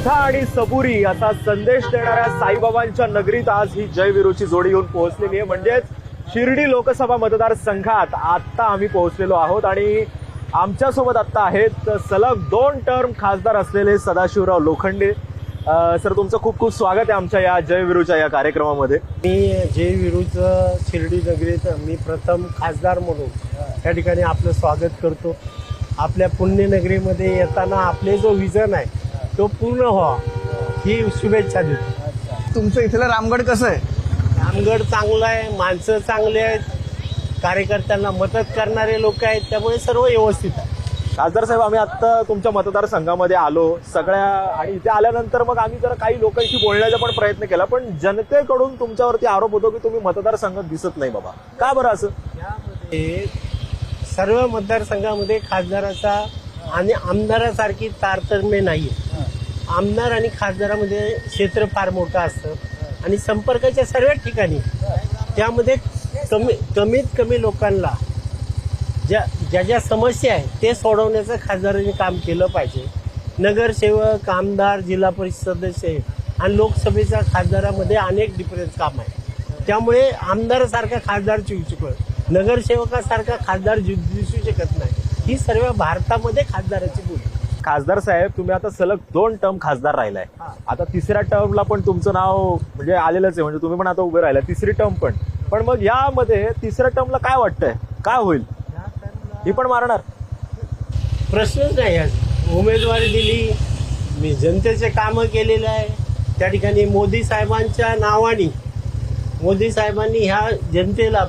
श्रद्धा आणि सबुरी असा संदेश देणाऱ्या साईबाबांच्या नगरीत आज ही जय वीरूची जोडी येऊन पोहोचलेली आहे. म्हणजेच शिर्डी लोकसभा मतदारसंघात आता आम्ही पोहोचलेलो आहोत आणि आमच्यासोबत आता आहेत सलग 2 टर्म खासदार असलेले सदाशिवराव लोखंडे. सर, तुमचं खूप खूप स्वागत आहे आमच्या या जय वीरूच्या या कार्यक्रमामध्ये. मी जय वीरूचं शिर्डी नगरीत मी प्रथम खासदार म्हणून या ठिकाणी आपलं स्वागत करतो. आपल्या पुण्यनगरीमध्ये येताना आपले जो विजन आहे तो पूर्ण व्हावा ही शुभेच्छा देतो. तुमचं इथलं रामगड कसं आहे? रामगड चांगला आहे, माणसं चांगले आहेत, कार्यकर्त्यांना मदत करणारे लोक आहेत, त्यामुळे सर्व व्यवस्थित आहे. खासदार साहेब, आम्ही आता तुमच्या मतदारसंघामध्ये आलो सगळ्या आणि इथे आल्यानंतर मग आम्ही जरा काही लोकांशी बोलण्याचा पण प्रयत्न केला, पण जनतेकडून तुमच्यावरती आरोप होतो की तुम्ही मतदारसंघात दिसत नाही बाबा. का बरं असं? यामध्ये सर्व मतदारसंघामध्ये खासदाराचा आणि आमदारासारखी तारतम्य नाहीये. आमदार आणि खासदारामध्ये क्षेत्र फार मोठं असतं आणि संपर्काच्या सर्व ठिकाणी त्यामध्ये कमीत कमी लोकांना ज्या ज्या समस्या आहेत ते सोडवण्याचं खासदारांनी काम केलं पाहिजे. नगरसेवक, आमदार, जिल्हा परिषद सदस्य आणि लोकसभेच्या खासदारामध्ये अनेक डिफरन्स काम आहे. त्यामुळे आमदारासारखा खासदार दिसू शकत, नगरसेवकासारखा खासदार दिसू शकत नाही. ही सर्व भारतामध्ये खासदाराची बोली. खासदार साहेब, तुम्ही आता सलग 2 टर्म खासदार राहिलाय. आता तिसऱ्या टर्मला पण तुमचं नाव म्हणजे आलेलंच आहे, म्हणजे तुम्ही पण आता उभे राहिलाय तिसरी टर्म पण मग यामध्ये तिसऱ्या टर्मला काय वाटतंय, काय होईल? ही पण मारणार? प्रश्नच नाही. आज उमेदवारी दिली, मी जनतेचे कामं केलेलं आहे. त्या ठिकाणी मोदी साहेबांच्या नावाने मोदी साहेबांनी ह्या जनतेला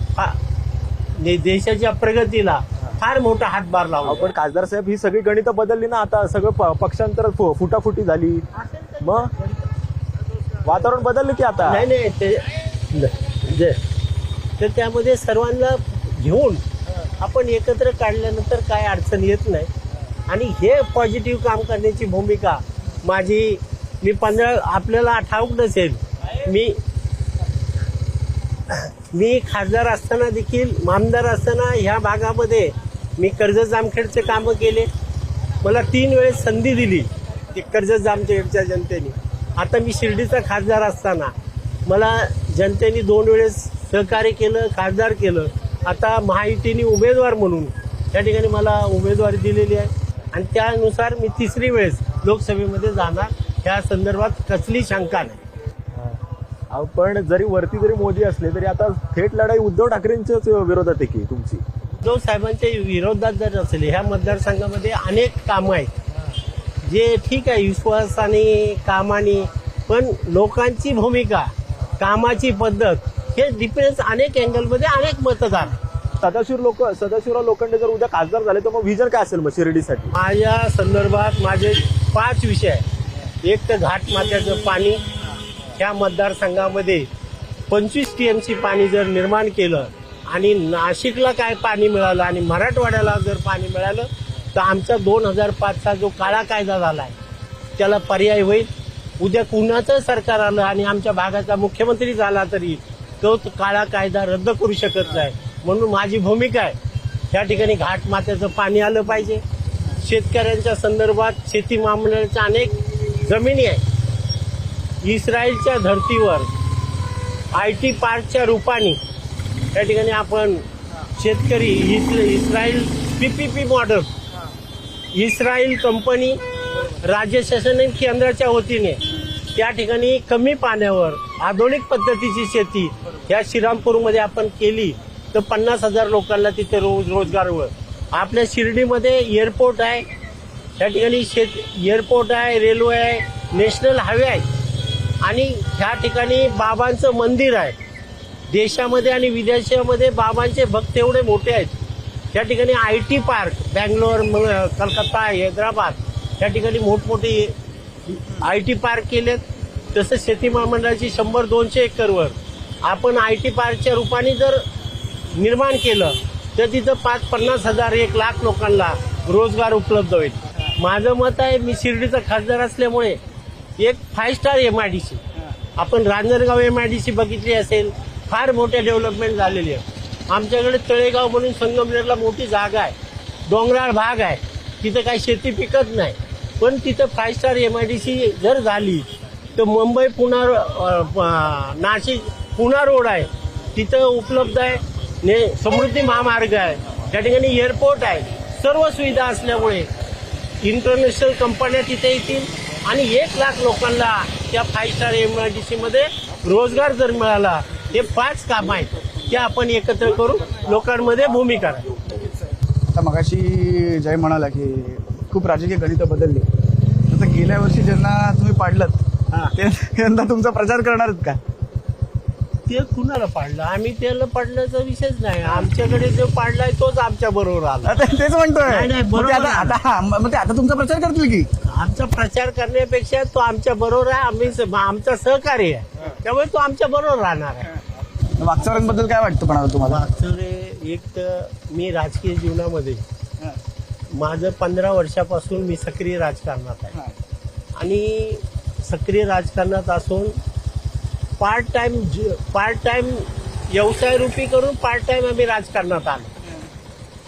देशाच्या प्रगतीला फार मोठा हातभार लावला. पण खासदार साहेब, ही सगळी गणितं बदलली ना आता. सगळं पक्षांतर फुटाफुटी झाली, मग वातावरण बदललं की आता? नाही तर त्यामध्ये सर्वांना घेऊन आपण एकत्र काढल्यानंतर काय अडचण येत नाही. आणि हे पॉझिटिव्ह काम करण्याची भूमिका माझी. मी आपल्याला ठाऊक नसेल, मी खासदार असताना देखील, आमदार असताना ह्या भागामध्ये मी कर्जत जामखेडचे कामं केले. मला 3 वेळेस संधी दिली ती कर्जत जामखेडच्या जनतेने. आता मी शिर्डीचा खासदार असताना मला जनतेने 2 वेळेस सहकार्य केलं, खासदार केलं. आता महायुतीने उमेदवार म्हणून त्या ठिकाणी मला उमेदवारी दिलेली आहे आणि त्यानुसार मी 3री वेळेस लोकसभेमध्ये जाणार. त्या संदर्भात कसली शंका नाही. पण जरी वरती जरी मोदी असले तरी आता थेट लढाई उद्धव ठाकरेंच्याच विरोधात आहे की तुमची? उद्धव साहेबांच्या विरोधात जर असेल, ह्या मतदारसंघामध्ये अनेक कामं आहेत जे ठीक आहे विश्वासाने कामाने, पण लोकांची भूमिका, कामाची पद्धत हे डिफरन्स अनेक अँगलमध्ये अनेक मतदार. सदाशिवराव लोखंडे जर उद्या खासदार झाले तर मग व्हिजन काय असेल मग शिर्डीसाठी? माझ्या संदर्भात माझे 5 विषय आहेत. एक तर घाटमाथ्याचं पाणी. ह्या मतदारसंघामध्ये 25 TMC पाणी जर निर्माण केलं आणि नाशिकला काय पाणी मिळालं आणि मराठवाड्याला जर पाणी मिळालं तर आमचा 2005चा जो काळा कायदा झाला आहे त्याला पर्याय होईल. उद्या कुणाचं सरकार आलं आणि आमच्या भागाचा मुख्यमंत्री झाला तरी तो काळा कायदा रद्द करू शकत नाही. म्हणून माझी भूमिका आहे, त्या ठिकाणी घाटमाथ्याचं पाणी आलं पाहिजे. शेतकऱ्यांच्या संदर्भात शेती महामंडळाच्या अनेक जमिनी आहेत. इस्रायलच्या धर्तीवर IT पार्कच्या रूपाने त्या ठिकाणी आपण शेतकरी Israel PPP model, Israel company राज्य शासन केंद्राच्या वतीने त्या ठिकाणी कमी पाण्यावर आधुनिक पद्धतीची शेती या श्रीरामपूरमध्ये आपण केली तर 50,000 लोकांना तिथे रोजगार होईल. आपल्या शिर्डीमध्ये एअरपोर्ट आहे, त्या ठिकाणी एअरपोर्ट आहे, रेल्वे आहे, नॅशनल हायवे आहे आणि ह्या ठिकाणी बाबांचं मंदिर आहे. देशामध्ये आणि विदेशामध्ये बाबांचे भक्त एवढे मोठे आहेत. त्या ठिकाणी IT पार्क, बँगलोर, कलकत्ता, हैदराबाद त्या ठिकाणी मोठमोठे IT पार्क केलेत. तसं शेती महामंडळाची 100-200 एकरवर आपण IT पार्कच्या रूपाने जर निर्माण केलं तर तिथं 50,000 1 लाख लोकांना रोजगार उपलब्ध होईल. माझं मत आहे, मी शिर्डीचा खासदार असल्यामुळे एक 5 स्टार MIDC, आपण रांजणगाव MIDC बघितली असेल, फार मोठे डेव्हलपमेंट झालेली आहे. आमच्याकडे तळेगाव म्हणून संगमनेरला मोठी जागा आहे, डोंगराळ भाग आहे, तिथं काही शेती पिकत नाही. पण तिथं 5 स्टार MIDC जर झाली तर मुंबई नाशिक पुणा रोड आहे तिथं उपलब्ध आहे, समृद्धी महामार्ग आहे, त्या ठिकाणी एअरपोर्ट आहे, सर्व सुविधा असल्यामुळे इंटरनॅशनल कंपन्या तिथे येतील आणि 1 लाख लोकांना त्या 5 स्टार MIDC मध्ये रोजगार जर मिळाला, हे 5 काम आहेत ते आपण एकत्र करून लोकांमध्ये भूमिका आहे. आता मगाशी जय म्हणाला की खूप राजकीय गणितं बदलली. आता गेल्या वर्षी ज्यांना तुम्ही पाडलं ते यंदा तुमचा प्रचार करणार आहेत का? ते कुणाला पाडलं? आम्ही त्याला पाडल्याचा विषयच नाही. आमच्याकडे जो पाडलाय तोच आमच्या बरोबर आला. आता तेच म्हणतोय. नाही, मग ते आता तुमचा प्रचार करतील की? आमचा प्रचार करण्यापेक्षा तो आमच्या बरोबर आहे, आमचा सहकारी आहे, त्यामुळे तो आमच्या बरोबर राहणार आहे. वागचौऱ्यांबद्दल काय वाटतं पण आता तुम्हाला? वागचौरे एक तर मी राजकीय जीवनामध्ये माझं 15 वर्षापासून मी सक्रिय राजकारणात आहे आणि सक्रिय राजकारणात असून पार्ट टाइम व्यवसाय रूपी करून पार्ट टाइम आम्ही राजकारणात आलो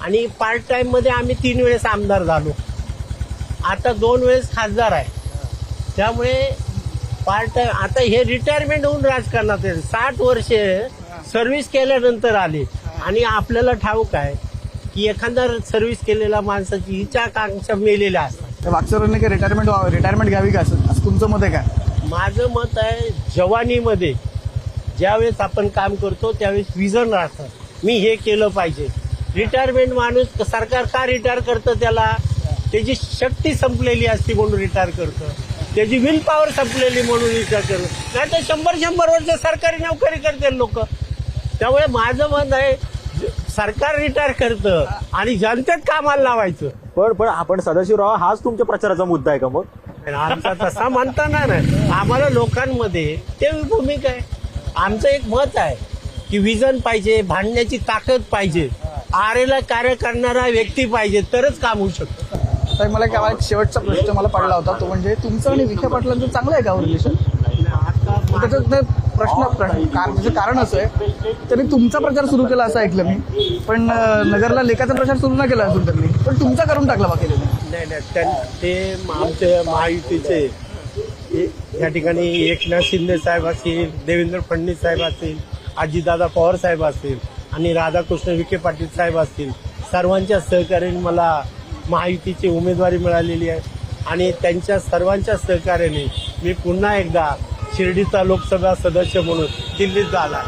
आणि पार्ट टाइम मध्ये आम्ही 3 वेळेस आमदार झालो, आता 2 वेळेस खासदार आहे. त्यामुळे पार्ट टाइम आता हे रिटायरमेंट होऊन राजकारणात आहे. 60 वर्षे सर्व्हिस केल्यानंतर आले आणि आपल्याला ठाऊक आहे की एखादा सर्व्हिस केलेल्या माणसाची इच्छा आकांक्षा मेलेल्या असतात. वागचौऱ्यांनी काही रिटायरमेंट घ्यावी का असं तुमचं मत आहे का? माझं मत आहे जवानीमध्ये ज्यावेळेस आपण काम करतो त्यावेळेस विजन राहतं, मी हे केलं पाहिजे. रिटायरमेंट माणूस सरकार का रिटायर करतं? त्याची शक्ती संपलेली असते म्हणून रिटायर करतं, त्याची विल पॉवर संपलेली म्हणून रिटायर करतं. नाही तर 100 वर्ष सरकारी नोकरी करते लोक. त्यामुळे माझं मत आहे सरकार रिटायर करतं आणि जनतेत कामाला लावायचं. पण आपण सदाशिवराव हाच तुमच्या प्रचाराचा मुद्दा आहे का? मग आमचा तसा म्हणता नाही, आम्हाला लोकांमध्ये ते भूमिका आहे. आमचं एक मत आहे की विजन पाहिजे, भांडण्याची ताकद पाहिजे, आरेला कार्य करणारा व्यक्ती पाहिजे, तरच काम होऊ शकतं. तर मला एक शेवटचा प्रश्न मला पडला होता, तो म्हणजे तुमचं आणि विखे पाटलांचं चांगलं आहे का रिलेशन? त्याच्यात त्याचं कारण असं आहे त्यांनी तुमचा प्रचार सुरू केला असं ऐकलं मी, पण नगरला लेखाचा प्रचार सुरू नाही केला अजून त्यांनी, पण तुमचा करून टाकला बाकी नाही. ते आमच्या महायुतीचे या ठिकाणी एकनाथ शिंदे साहेब असतील, देवेंद्र फडणवीस साहेब असतील, अजितदादा पवार साहेब असतील आणि राधाकृष्ण विखे पाटील साहेब असतील, सर्वांच्या सहकार्याने मला महायुतीची उमेदवारी मिळालेली आहे आणि त्यांच्या सर्वांच्या सहकार्याने मी पुन्हा एकदा शिर्डीचा लोकसभा सदस्य म्हणून दिल्लीत झाला.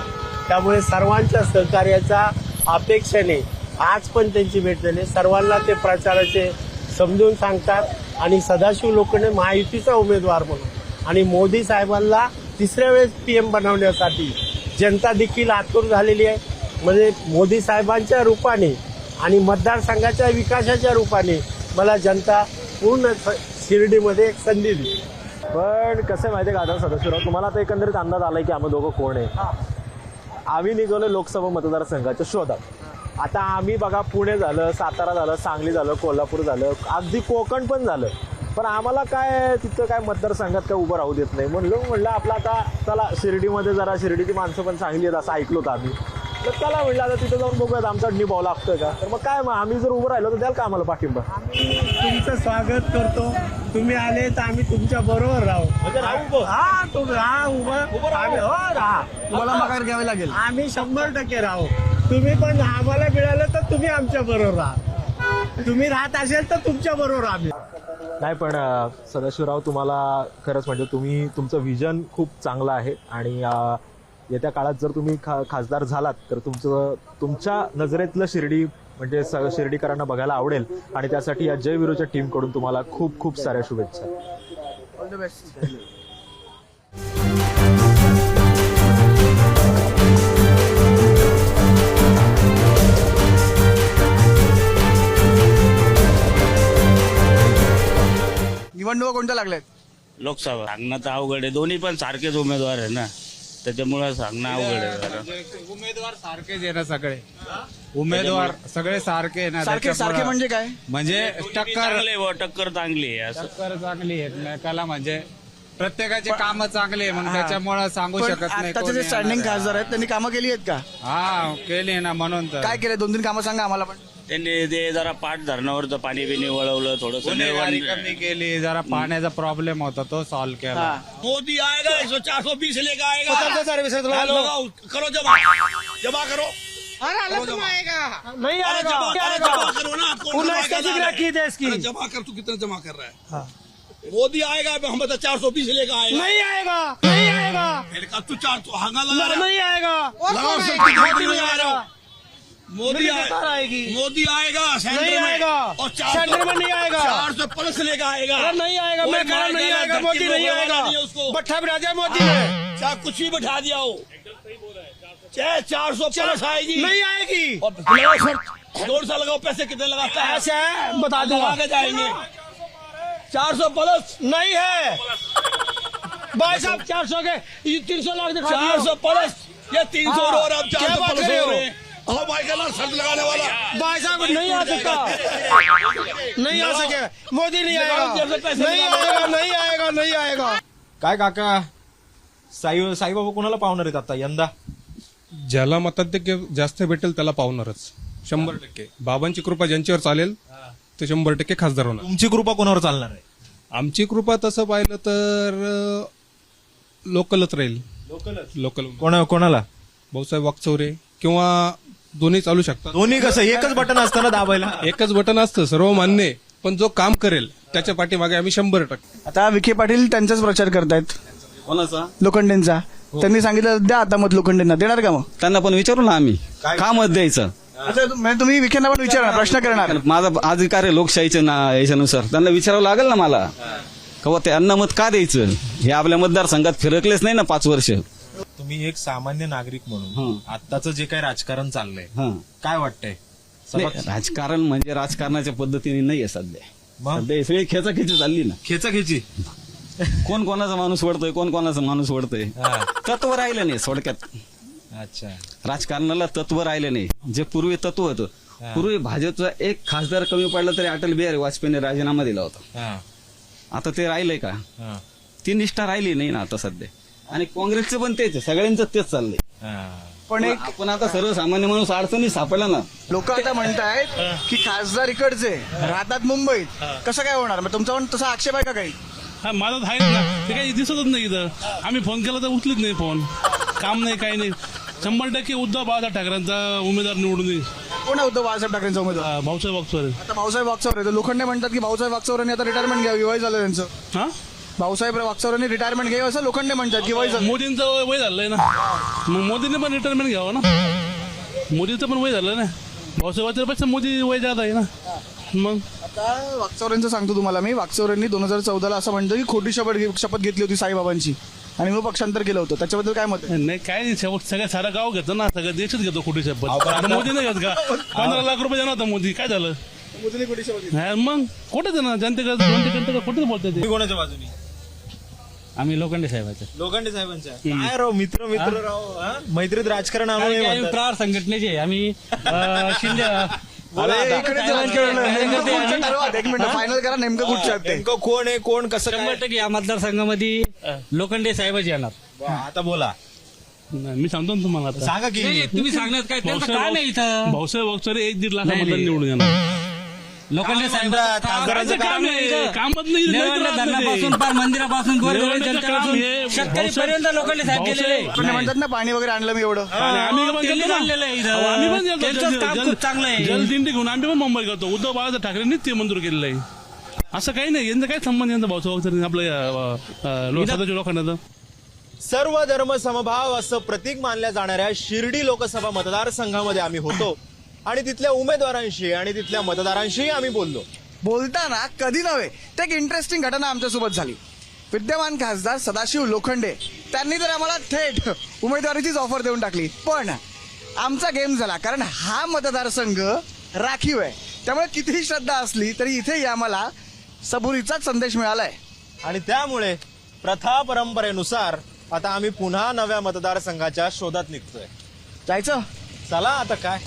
त्यामुळे सर्वांच्या सहकार्याच्या अपेक्षेने आज पण त्यांची भेट झाली. सर्वांना ते प्रचाराचे समजून सांगतात आणि सदाशिव लोखंडे महायुतीचा उमेदवार म्हणून आणि मोदी साहेबांना 3ऱ्या वेळेस PM बनवण्यासाठी जनता देखील आतुर झालेली आहे. म्हणजे मोदी साहेबांच्या रूपाने आणि मतदारसंघाच्या विकासाच्या रूपाने मला जनता पूर्ण शिर्डीमध्ये एक संधी दिली. पण कसं माहितीये का आता सदाशिवराव, तुम्हाला आता एकंदरीत अंदाज आलाय की आम्ही दोघं कोण आहे. आम्ही निघालो लोकसभा मतदारसंघाच्या शोधात. आता आम्ही बघा पुणे झालं, सातारा झालं, सांगली झालं, कोल्हापूर झालं, अगदी कोकण पण झालं, पण आम्हाला काय तिथं काय मतदारसंघात काय उभं राहू देत नाही. म्हणलं आपलं आता चला शिर्डीमध्ये जरा शिर्डीची माणसं पण चांगली आहेत असं ऐकलो होतं आम्ही, तर त्याला म्हणलं आता तिथं जाऊन बघूयात आमचा निभाव लागतोय का. तर मग काय मग आम्ही जर उभं राहिलो तर द्याल का आम्हाला पाठिंबा? तुमचं स्वागत करतो, तुम्ही आले तर आम्ही तुमच्या बरोबर राहू. तुम्हाला माघार घ्यावी लागेल. आम्ही 100% राहू. तुम्ही पण आम्हाला मिळालं तर तुम्ही आमच्या बरोबर राहा, तुम्ही राहत असेल तर तुमच्या बरोबर आम्ही. नाही पण सदाशिवराव, तुम्हाला खरंच म्हणजे तुमचं विजन खूप चांगलं आहे आणि येत्या काळात जर तुम्ही खासदार झालात तर तुमच्या नजरेतलं शिर्डी म्हणजे शिर्डीकरांना बघायला आवडेल आणि त्यासाठी या जय विरोच्या टीम कडून तुम्हाला खूप खूप साऱ्या शुभेच्छा. All the best. निवडणुका कोणत्या लागल्यात? लोकसभा सांगणं तर अवघड आहे, दोन्ही पण सारखेच उमेदवार आहे ना, त्याच्यामुळे सांगणं अवघड आहे जरा. उमेदवार सारखेच आहे ना, सगळे उमेदवार सगळे सारखे आहे ना. सारखे म्हणजे काय? म्हणजे टक्कर चांगली आहे असं. टक्कर चांगली आहे कला, म्हणजे प्रत्येकाचे काम चांगले आहे, मग त्याच्यामुळे सांगू शकत नाही. आताचे जे स्टँडिंग खासदार आहेत त्यांनी कामं केली आहेत का? हा केली ना, म्हणून तर काय केलं? 2-3 कामं सांगा आम्हाला पण. त्यांनी ते जरा पाठ धरणावरचं पाणी बिनी वळवलं थोडंसं गुन्हेगारी निर्वहन- कमी केली, जरा पाण्याचा प्रॉब्लेम होता तो सॉल्व्ह केला. मोदी आएगा 100-420 लेकर आएगा लगाओ, करो जमा करो नहीं अरे जमा करो ना कौन जमा कर रहा है? रखी देश की अरे जमा कर, तू कितना जमा कर रहा है? मोदी आएगा हम बता 420 लेकर आएगा नहीं आएगा, नहीं आएगा, मेरे का तू 400 हंगा लगा रहा नहीं आएगा, लगाओ सब कुछ मोदी लगा रहा हूं। मोदी आएगी, मोदी आएगा सेंटर नहीं में आएगा, और सेंटर में नहीं आएगा, 400 प्लस लेकर आएगा नहीं आएगा, कोई मैं कह रहा मार नहीं देगा, आएगा, धरती मोदी को नहीं बोलना आएगा, नहीं है उसको। भट्ठा भी राजा मोदी ने चाहे कुछ भी बैठा दिया हो, चाहे 400 प्लस आएगी नहीं आएगी, और लगाओ सर, 2 साल लगाओ, पैसे कितने लगाता है? ऐसे है बता लगा दूंगा, के जाएंगे 400 प्लस नहीं है भाई साहब, 400 के 300 लाख दिखा दिया। 400 प्लस ये 300 हाँ, और अब क्या 400 बात प्लस कर रहे हो हो? रहे हैं। हाँ भाई का ना शर्त लगाने वाला भाई साहब नहीं आ सकता, नहीं आ सके, मोदी नहीं आएगा, जैसे पैसे नहीं निकालो। आएगा, नहीं आएगा, नहीं आएगा। काय काका साईबाबा कोणाला पावणार आहेत आता यंदा? ज्याला मताधिक्य जास्त भेटेल त्याला पावणारच 100%. बाबांची कृपा ज्यांच्यावर चालेल ते 100% खासदार होणार. तुमची कृपा कोणावर चालणार आहे? आमची कृपा तसं पाहिलं तर लोकलच राहील. लोकल कोणाला? भाऊसाहेब वागचौरे किंवा दोन्ही चालू शकतात. दोन्ही कसं एकच बटन असतं ना दाबायला? एकच बटन असतं, सर्व मान्य आहे. पण जो काम करेल त्याच्या पाठीमागे आम्ही 100%. आता विखे पाटील त्यांचाच प्रचार करतायत, कोणाचा? लोखंडेंचा. त्यांनी सांगितलं द्या आता मत लोखंडेंना, देणार का मग? त्यांना पण विचारू ना आम्ही का मत द्यायचं. आता म्हणजे तुम्ही विखेंना पण विचारणार, प्रश्न करणार. माझा अधिकार आहे लोकशाहीच्या याच्यानुसार, त्यांना विचारावं लागेल ना मला का त्यांना मत का द्यायचं. हे आपल्या मतदारसंघात फिरकलेच नाही ना 5 वर्ष. तुम्ही एक सामान्य नागरिक म्हणून आत्ताचं जे काही राजकारण चाललंय हं. काय वाटतंय? नाही, राजकारण म्हणजे राजकारणाच्या पद्धतीने नाहीये सध्या. मग? सध्या सगळी खेचाखेची चालली ना. खेचाखेची कोण कोणाचा माणूस वडतोय, कोण कोणाचा माणूस वडतोय. तत्व राहिलं नाही थोडक्यात. अच्छा. राजकारणाला तत्व राहिले नाही. जे पूर्वी तत्व होतं, पूर्वी भाजपचा एक खासदार कमी पडला तरी अटल बिहारी वाजपेयीने राजीनामा दिला होता. आता ते राहिलंय का? ती निष्ठा राहिली नाही ना आता सध्या. आणि काँग्रेसचं पण तेच आहे, सगळ्यांचं तेच चाललंय. पण एक आपण आता सर्वसामान्य माणूस अडचणी सापडला ना. लोक आता म्हणतायत की खासदार इकडचे राहतात मुंबईत, कसं काय होणार? मग तुमचा पण तसा आक्षेप आहे का काही? हा माझं आहे ना, ते काही दिसतच नाही इथं. आम्ही फोन केला तर उचलीत नाही फोन, काम नाही काही नाही. 100% उद्धव बाळासाहेब ठाकरेंचा उमेदवार निवडून येईल. कोण होतं बाळासाहेब ठाकरेंचा उमेदवार? भाऊसाहेब वागचौरे. आता भाऊसाहेब वागचौरे, तर लोखंडे म्हणतात की भाऊसाहेब वागचौरेंनी आता रिटायरमेंट घ्यावी, वय झालं त्यांचं. हा भाऊसाहेब वागचौरेंनी रिटायरमेंट घ्यावी असं लोखंडे म्हणतात की वय झालं. मोदींचं वय झालंय ना, मग मोदीने पण रिटायरमेंट घ्यावं ना. मोदीचं पण वय झालं ना, भाऊसाहेब वागचौरेपेक्षा मोदी वय जात आहे ना. मग आता वागचौरेंचं सांगतो तुम्हाला मी. वागचौरेंनी 2014ला असं म्हणतं की खोटी शपथ घेतली होती साईबाबांची आणि मग पक्षांतर केलं होतं. त्याच्याबद्दल काय मत आहे? नाही काय नाही, शेवट सगळं सारा गाव घेतो ना, सगळं देशच घेतो खोटी शपथ. आता मोदी नाही घेत का? 15 लाख रुपये देणार होता मोदी, काय झालं? मोदींनी खोटी शपथ घेतली. हा, मग खोटंच आहे ना, जनतेकडे खोटंच बोलतात ते. तुम्ही कोणाच्या बाजूनी? आम्ही लोखंडे साहेबांचे लोखंडे साहेबांच्या. काय राव मित्र राव, हा? मैत्रीत राजकारण आणू नये म्हणतात. प्रहार संघटनेचे आम्ही शिंदे अरे इकडे नेमकं कुठचं ठरवा. एक मिनिट फायनल करा, नेमकं कुठचं आहे ते. नेमकं कोण आहे, कोण कसं काय? 100% या मतदारसंघामध्ये लोखंडे साहेबच येणार. वा, आता बोला, नाही, मी सांगतो ना तुम्हाला आता. सांगा की. तुम्ही सांगण्यात काय त्यांचं काय नाही इथं. भाऊसाहेब वागचौरे 1-1.5 लाख मतदान निवडून येणार. लोखंडे साहेब खासदाराचं काम आहे, कामच नाही. धरणापासून पार मंदिरापासून शेतकरीपर्यंत लोखंडे साहेब गेलेले. लोखंडे म्हणतात ना पाणी वगैरे आणलं मी एवढं. आम्ही पण त्यांनीच करतो ना. आणलेलं आहे इथं. आम्ही पण करतो. त्यांचंच काम खूप चांगलं आहे. जलदिंडी घेऊन आम्ही पण मुंबई करतो. उद्धव बाळासाहेब ठाकरेंनीच ते मंजूर केलेलं आहे. असं काही नाही, यांचा काय संबंध यांचा भाऊसाहेब वागचौरे आपल्या लोखंडाचा. सर्व धर्म समभाव असं प्रतीक मानल्या जाणाऱ्या शिर्डी लोकसभा मतदारसंघामध्ये आम्ही होतो आणि तिथल्या उमेदवारांशी आणि तिथल्या मतदारांशी आम्ही बोललो. बोलताना कधी नव्हे ते एक इंटरेस्टिंग घटना आमच्यासोबत झाली. विद्यमान खासदार सदाशिव लोखंडे त्यांनी तर आम्हाला थेट उमेदवारीचीच ऑफर देऊन टाकली. पण आमचा गेम झाला, कारण हा मतदारसंघ राखीव आहे. त्यामुळे कितीही श्रद्धा असली तरी इथेही आम्हाला सबुरीचाच संदेश मिळालाय. आणि त्यामुळे प्रथा परंपरेनुसार आता आम्ही पुन्हा नव्या मतदारसंघाच्या शोधात निघतोय. जायचं? चला आता काय.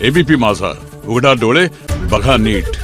एबीपी माझा, उघडा डोळे बघा नीट.